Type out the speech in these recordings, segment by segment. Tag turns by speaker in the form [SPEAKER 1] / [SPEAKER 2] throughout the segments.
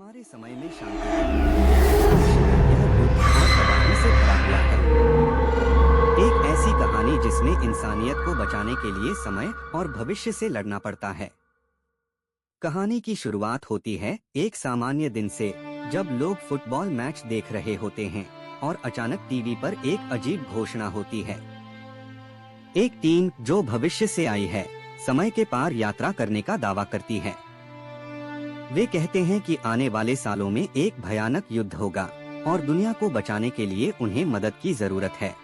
[SPEAKER 1] हमारे समय में शांति है। यह युद्ध और तबाही से भरा हुआ है। एक ऐसी कहानी जिसमें इंसानियत को बचाने के लिए समय और भविष्य से लड़ना पड़ता है। कहानी की शुरुआत होती है एक सामान्य दिन से, जब लोग फुटबॉल मैच देख रहे होते हैं और अचानक टीवी पर एक अजीब घोषणा होती है। एक टीम जो भविष्य से आई है, समय के पार यात्रा करने का दावा करती है। वे कहते हैं कि आने वाले सालों में एक भयानक युद्ध होगा और दुनिया को बचाने के लिए उन्हें मदद की जरूरत है।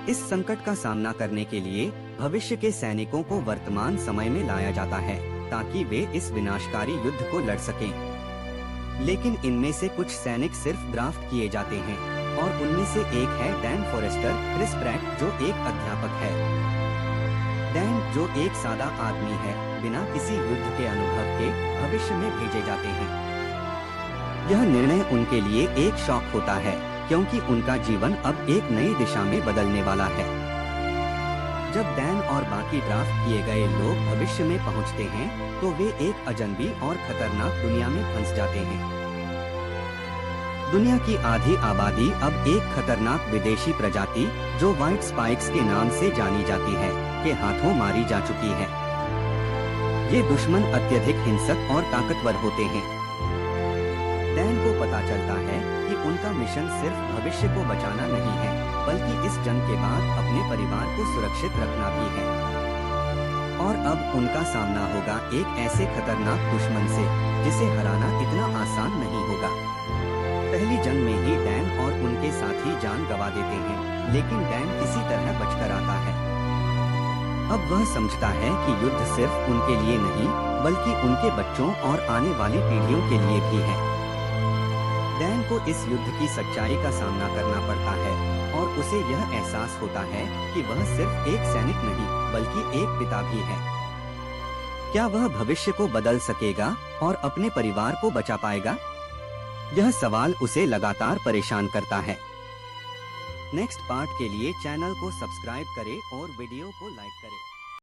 [SPEAKER 1] इस संकट का सामना करने के लिए भविष्य के सैनिकों को वर्तमान समय में लाया जाता है ताकि वे इस विनाशकारी युद्ध को लड़ सकें। लेकिन इनमें से कुछ सैनिक सिर्फ ड्राफ्ट किए जाते हैं और उनमें से एक है डैन फॉरेस्टर, क्रिस प्रैट, जो एक अध्यापक है। डैन, जो एक सादा आदमी है, बिना किसी युद्ध के अनुभव के भविष्य में भेजे जाते हैं। यह निर्णय उनके लिए एक शॉक होता है क्योंकि उनका जीवन अब एक नई दिशा में बदलने वाला है। जब डैन और बाकी ड्राफ्ट किए गए लोग भविष्य में पहुंचते हैं तो वे एक अजनबी और खतरनाक दुनिया में फंस जाते हैं। दुनिया की आधी आबादी अब एक खतरनाक विदेशी प्रजाति, जो व्हाइट स्पाइक्स के नाम से जानी जाती है, के हाथों मारी जा चुकी है। ये दुश्मन अत्यधिक हिंसक और ताकतवर होते हैं। डैन को पता चलता है कि उनका मिशन सिर्फ भविष्य को बचाना नहीं है, बल्कि इस जंग के बाद अपने परिवार को सुरक्षित रखना भी है। और अब उनका सामना होगा एक ऐसे खतरनाक दुश्मन से जिसे हराना इतना आसान नहीं होगा। पहली जंग में ही डैन और उनके साथी जान गंवा देते हैं, लेकिन डैन किसी तरह बचकर आता है। अब वह समझता है कि युद्ध सिर्फ उनके लिए नहीं, बल्कि उनके बच्चों और आने वाली पीढ़ियों के लिए भी है। डैन को इस युद्ध की सच्चाई का सामना करना पड़ता है और उसे यह एहसास होता है कि वह सिर्फ एक सैनिक नहीं, बल्कि एक पिता भी है। क्या वह भविष्य को बदल सकेगा और अपने परिवार को बचा पाएगा? यह सवाल उसे लगातार परेशान करता है। नेक्स्ट पार्ट के लिए चैनल को सब्सक्राइब करें और वीडियो को लाइक करें।